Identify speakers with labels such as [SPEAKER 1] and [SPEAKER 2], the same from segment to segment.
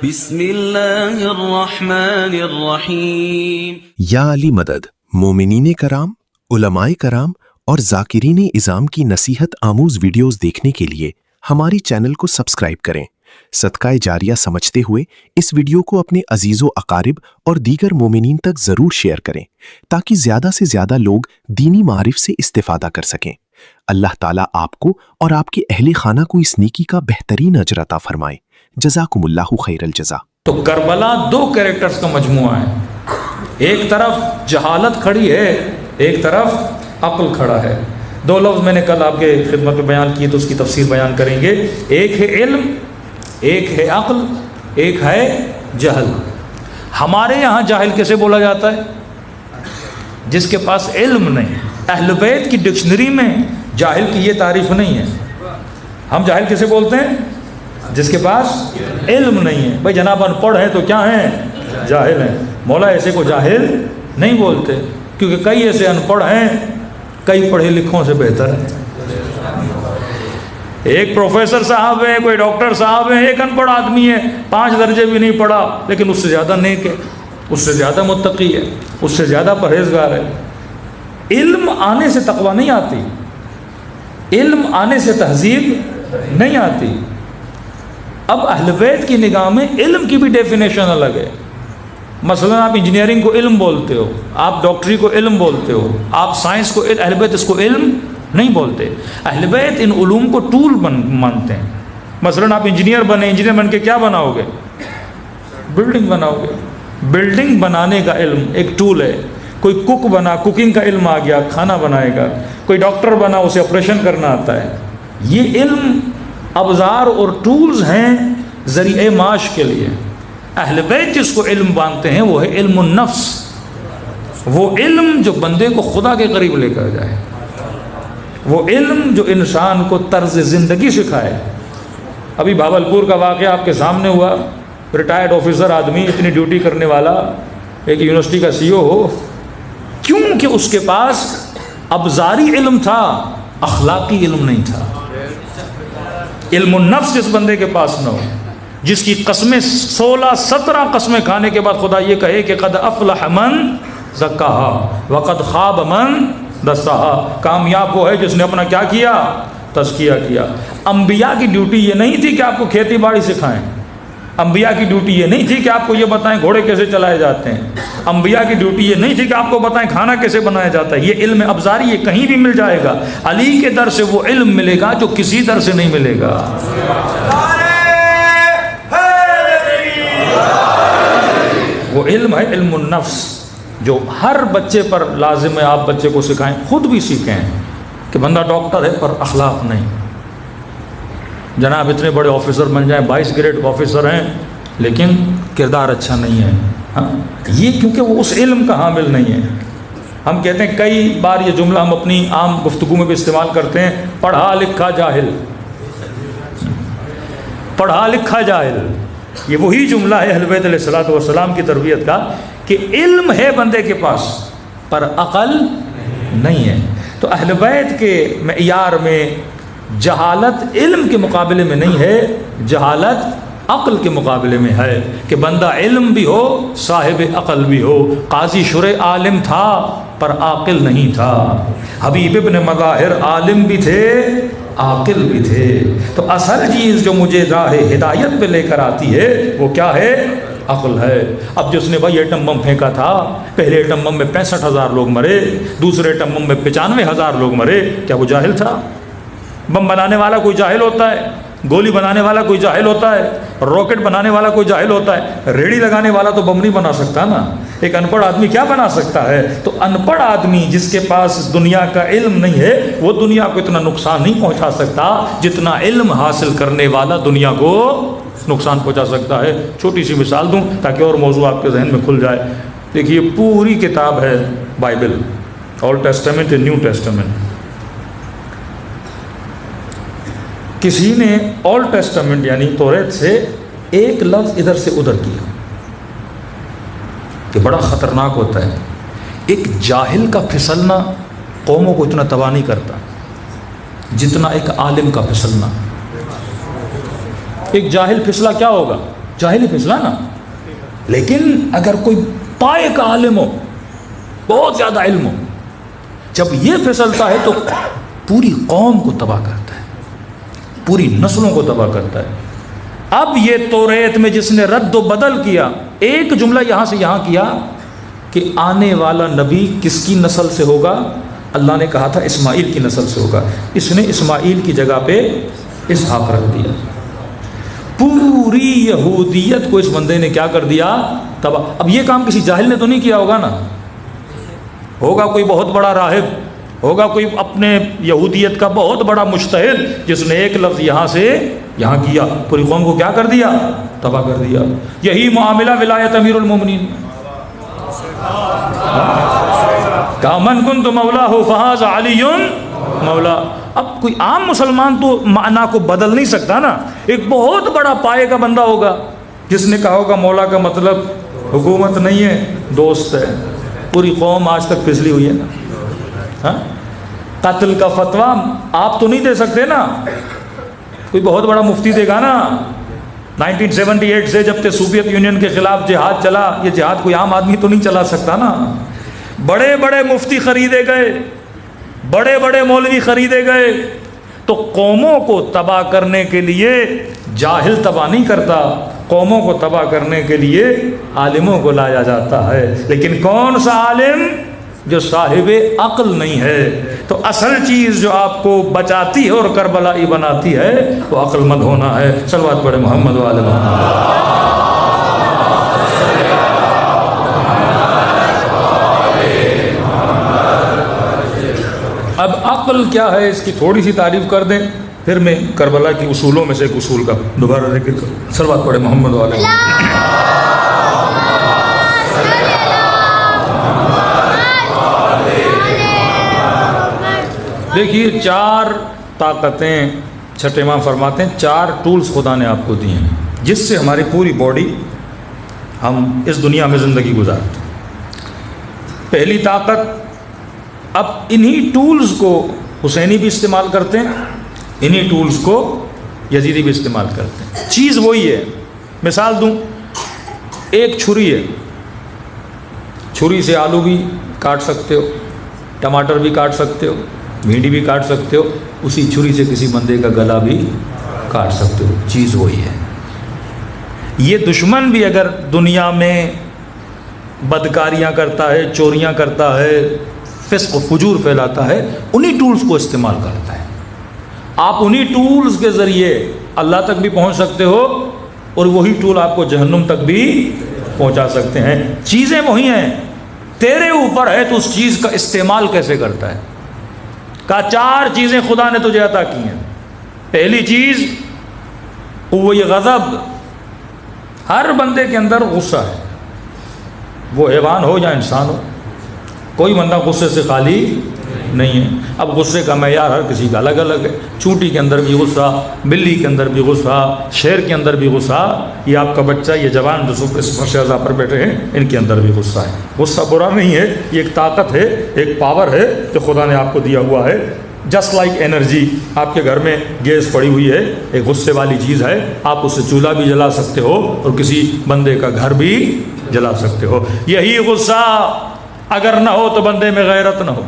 [SPEAKER 1] بسم اللہ الرحمن الرحیم۔
[SPEAKER 2] یا علی مدد، مومنین کرام، علماء کرام اور ذاکرین اعظام کی نصیحت آموز ویڈیوز دیکھنے کے لیے ہماری چینل کو سبسکرائب کریں۔ صدقہ جاریہ سمجھتے ہوئے اس ویڈیو کو اپنے عزیز و اقارب اور دیگر مومنین تک ضرور شیئر کریں تاکہ زیادہ سے زیادہ لوگ دینی معارف سے استفادہ کر سکیں۔ اللہ تعالیٰ آپ کو اور آپ کے اہل خانہ کو اس نیکی کا بہترین اجر عطا فرمائے۔ جزاکم اللہ خیر الجزا۔
[SPEAKER 3] تو کربلا دو کریکٹرز کا مجموعہ ہے، ایک طرف جہالت کھڑی ہے، ایک طرف عقل کھڑا ہے۔ دو لفظ میں نے کل آپ کے خدمت میں بیان کیے تو اس کی تفسیر بیان کریں گے۔ ایک ہے علم، ایک ہے عقل، ایک ہے جہل۔ ہمارے یہاں جاہل کیسے بولا جاتا ہے؟ جس کے پاس علم نہیں۔ اہل بیت کی ڈکشنری میں جاہل کی یہ تعریف نہیں ہے۔ ہم جاہل کیسے بولتے ہیں؟ جس کے پاس علم نہیں ہے۔ بھائی جناب ان پڑھ ہیں تو کیا ہیں؟ جاہل ہیں۔ مولا ایسے کو جاہل نہیں بولتے، کیونکہ کئی ایسے ان پڑھ ہیں کئی پڑھے لکھوں سے بہتر ہیں۔ ایک پروفیسر صاحب ہیں، کوئی ڈاکٹر صاحب ہیں، ایک ان پڑھ آدمی ہے، 5 درجے بھی نہیں پڑھا لیکن اس سے زیادہ نیک ہے، اس سے زیادہ متقی ہے، اس سے زیادہ پرہیزگار ہے۔ علم آنے سے تقویٰ نہیں آتی، علم آنے سے تہذیب نہیں آتی۔ اب اہل بیت کی نگاہ میں علم کی بھی ڈیفینیشن الگ ہے۔ مثلا آپ انجینئرنگ کو علم بولتے ہو، آپ ڈاکٹری کو علم بولتے ہو، آپ سائنس کو، اہل بیت اس کو علم نہیں بولتے۔ اہل بیت ان علوم کو ٹول مانتے ہیں۔ مثلا آپ انجینئر بنے، انجینئر بن کے کیا بناؤ گے؟ بلڈنگ بناؤ گے۔ بلڈنگ بنانے کا علم ایک ٹول ہے۔ کوئی کک بنا، کوکنگ کا علم آ گیا، کھانا بنائے گا۔ کوئی ڈاکٹر بنا، اسے آپریشن کرنا آتا ہے۔ یہ علم ابزار اور ٹولز ہیں ذریعہ معاش کے لیے۔ اہل بیت جس کو علم مانتے ہیں وہ ہے علم النفس، وہ علم جو بندے کو خدا کے قریب لے کر جائے، وہ علم جو انسان کو طرز زندگی سکھائے۔ ابھی بھاولپور کا واقعہ آپ کے سامنے ہوا۔ ریٹائرڈ آفیسر آدمی، اتنی ڈیوٹی کرنے والا، ایک یونیورسٹی کا سی او ہو، کیونکہ اس کے پاس ابزاری علم تھا، اخلاقی علم نہیں تھا۔ علم النفس جس بندے کے پاس نہ ہو، جس کی قسمیں 16-17 قسمیں کھانے کے بعد خدا یہ کہے کہ قد افلح من زکاہا وقد خاب من دساہا، کامیاب وہ ہے جس نے اپنا کیا کیا؟ تزکیہ کیا۔ انبیاء کی ڈیوٹی یہ نہیں تھی کہ آپ کو کھیتی باڑی سکھائیں، انبیاء کی ڈیوٹی یہ نہیں تھی کہ آپ کو یہ بتائیں گھوڑے کیسے چلائے جاتے ہیں، انبیاء کی ڈیوٹی یہ نہیں تھی کہ آپ کو بتائیں کھانا کیسے بنایا جاتا ہے۔ یہ علم ابزاری یہ کہیں بھی مل جائے گا، علی کے در سے وہ علم ملے گا جو کسی در سے نہیں ملے گا۔ وہ علم ہے علم النفس، جو ہر بچے پر لازم ہے آپ بچے کو سکھائیں، خود بھی سیکھیں کہ بندہ ڈاکٹر ہے پر اخلاق نہیں۔ جناب اتنے بڑے آفیسر بن جائیں، 22 گریڈ آفیسر ہیں لیکن کردار اچھا نہیں ہے۔ ہاں، یہ کیونکہ وہ اس علم کا حامل نہیں ہے۔ ہم کہتے ہیں کئی بار یہ جملہ ہم اپنی عام گفتگو میں بھی استعمال کرتے ہیں، پڑھا لکھا جاہل، پڑھا لکھا جاہل۔ یہ وہی جملہ ہے اہل بیت علیہ الصلوۃ والسلام کی تربیت کا کہ علم ہے بندے کے پاس پر عقل نہیں ہے۔ تو اہل بیت کے معیار میں جہالت علم کے مقابلے میں نہیں ہے، جہالت عقل کے مقابلے میں ہے کہ بندہ علم بھی ہو، صاحب عقل بھی ہو۔ قاضی شرح عالم تھا پر عاقل نہیں تھا، حبیب ابن مظاہر عالم بھی تھے، عاقل بھی تھے۔ تو اصل چیز جو مجھے راہ ہدایت پہ لے کر آتی ہے وہ کیا ہے؟ عقل ہے۔ اب جس نے بھائی ایٹم بم پھینکا تھا، پہلے ایٹم بم میں 65,000 لوگ مرے، دوسرے ایٹم بم میں 95,000 لوگ مرے، کیا وہ جاہل تھا؟ بم بنانے والا کوئی جاہل ہوتا ہے؟ گولی بنانے والا کوئی جاہل ہوتا ہے؟ راکٹ بنانے والا کوئی جاہل ہوتا ہے؟ ریڑھی لگانے والا تو بم نہیں بنا سکتا نا۔ ایک ان پڑھ آدمی کیا بنا سکتا ہے؟ تو ان پڑھ آدمی جس کے پاس دنیا کا علم نہیں ہے وہ دنیا کو اتنا نقصان نہیں پہنچا سکتا جتنا علم حاصل کرنے والا دنیا کو نقصان پہنچا سکتا ہے۔ چھوٹی سی مثال دوں تاکہ اور موضوع آپ کے ذہن میں کھل جائے۔ دیکھیے پوری کتاب ہے Bible, old testament, new testament. کسی نے اولڈ ٹیسٹمنٹ یعنی توریت سے ایک لفظ ادھر سے ادھر کیا، کہ بڑا خطرناک ہوتا ہے۔ ایک جاہل کا پھسلنا قوموں کو اتنا تباہ نہیں کرتا جتنا ایک عالم کا پھسلنا. ایک جاہل پھسلا کیا ہوگا؟ جاہل ہی پھسلا نا. لیکن اگر کوئی پائے کا عالم ہو، بہت زیادہ علم ہو، جب یہ پھسلتا ہے تو پوری قوم کو تباہ کرتا ہے، پوری نسلوں کو تباہ کرتا ہے. اب یہ توریت میں جس نے رد و بدل کیا، ایک جملہ یہاں سے یہاں کیا کہ آنے والا نبی کس کی نسل سے ہوگا؟ اللہ نے کہا تھا اسماعیل کی نسل سے ہوگا. اس نے اسماعیل کی جگہ پہ اسحاق رکھ دیا. پوری یہودیت کو اس بندے نے کیا کر دیا؟ تباہ. اب یہ کام کسی جاہل نے تو نہیں کیا ہوگا نا، ہوگا کوئی بہت بڑا راہب، ہوگا کوئی اپنے یہودیت کا بہت بڑا مجتہد جس نے ایک لفظ یہاں سے یہاں کیا، پوری قوم کو کیا کر دیا؟ تباہ کر دیا. یہی معاملہ ولایت امیر المومنین. کہ من کنت مولا فہذا علی مولا. اب کوئی عام مسلمان تو معنی کو بدل نہیں سکتا نا. ایک بہت بڑا پائے کا بندہ ہوگا جس نے کہا ہوگا مولا کا مطلب حکومت نہیں ہے، دوست ہے. پوری قوم آج تک پھسلی ہوئی ہے نا. ہاں، قتل کا فتویٰ آپ تو نہیں دے سکتے نا، کوئی بہت بڑا مفتی دے گا نا. 1978 سے جب تک سوویت یونین کے خلاف جہاد چلا، یہ جہاد کوئی عام آدمی تو نہیں چلا سکتا نا. بڑے بڑے مفتی خریدے گئے، بڑے بڑے مولوی خریدے گئے. تو قوموں کو تباہ کرنے کے لیے جاہل تباہ نہیں کرتا، قوموں کو تباہ کرنے کے لیے عالموں کو لایا جاتا ہے. لیکن کون سا عالم؟ جو صاحب عقل نہیں ہے. تو اصل چیز جو آپ کو بچاتی ہے اور کربلائی بناتی ہے وہ عقل مند ہونا ہے. صلوات پڑھے محمد وآل محمد. اب عقل کیا ہے اس کی تھوڑی سی تعریف کر دیں، پھر میں کربلا کی اصولوں میں سے ایک اصول کا دوبارہ ذکر کروں. صلوات پڑھے محمد وآل محمد. دیکھیے 4 طاقتیں چھٹے امام فرماتے ہیں، 4 ٹولز خدا نے آپ کو دیے ہیں جس سے ہماری پوری باڈی ہم اس دنیا میں زندگی گزارتے ہیں. پہلی طاقت، اب انہی ٹولز کو حسینی بھی استعمال کرتے ہیں، انہی ٹولز کو یزیدی بھی استعمال کرتے ہیں. چیز وہی ہے. مثال دوں، ایک چھری ہے، چھری سے آلو بھی کاٹ سکتے ہو، ٹماٹر بھی کاٹ سکتے ہو، بھنڈی بھی کاٹ سکتے ہو، اسی چھری سے کسی بندے کا گلا بھی کاٹ سکتے ہو. چیز وہی ہے. یہ دشمن بھی اگر دنیا میں بدکاریاں کرتا ہے، چوریاں کرتا ہے، فسق و فجور پھیلاتا ہے، انہی ٹولز کو استعمال کرتا ہے. آپ انہی ٹولز کے ذریعے اللہ تک بھی پہنچ سکتے ہو اور وہی ٹول آپ کو جہنم تک بھی پہنچا سکتے ہیں. چیزیں وہی ہیں، تیرے اوپر ہے تو اس چیز کا استعمال کیسے کرتا ہے. کہا 4 چیزیں خدا نے تجھے عطا کی ہیں. پہلی چیز قوت غضب. ہر بندے کے اندر غصہ ہے، وہ حیوان ہو یا انسان ہو، کوئی بندہ غصے سے خالی نہیں ہے. اب غصے کا معیار ہر کسی کا الگ الگ ہے. چونٹی کے اندر بھی غصہ، بلی کے اندر بھی غصہ، شیر کے اندر بھی غصہ، یہ آپ کا بچہ، یہ جوان جو اس فرشاذہ پر بیٹھے ہیں، ان کے اندر بھی غصہ ہے. غصہ برا نہیں ہے، یہ ایک طاقت ہے، ایک پاور ہے جو خدا نے آپ کو دیا ہوا ہے. Just like energy. آپ کے گھر میں گیس پڑی ہوئی ہے، ایک غصے والی چیز ہے، آپ اس سے چولہا بھی جلا سکتے ہو اور کسی بندے کا گھر بھی جلا سکتے ہو. یہی غصہ اگر نہ ہو تو بندے میں غیرت نہ ہو.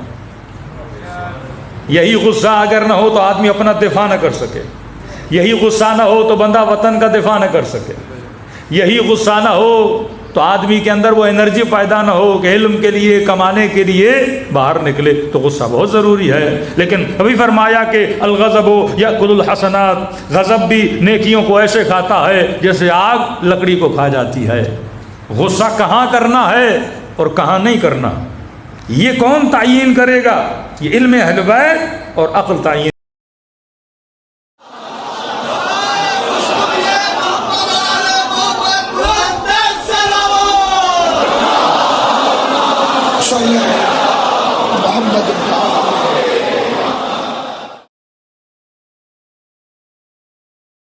[SPEAKER 3] یہی غصہ اگر نہ ہو تو آدمی اپنا دفاع نہ کر سکے. یہی غصہ نہ ہو تو بندہ وطن کا دفاع نہ کر سکے. یہی غصہ نہ ہو تو آدمی کے اندر وہ انرجی پیدا نہ ہو کہ علم کے لیے، کمانے کے لیے باہر نکلے. تو غصہ بہت ضروری ہے. لیکن ابھی فرمایا کہ الغضب یأکل الحسنات، غضب بھی نیکیوں کو ایسے کھاتا ہے جیسے آگ لکڑی کو کھا جاتی ہے. غصہ کہاں کرنا ہے اور کہاں نہیں کرنا، یہ کون تعین کرے گا؟ یہ علم اہل بیت اور عقل تعین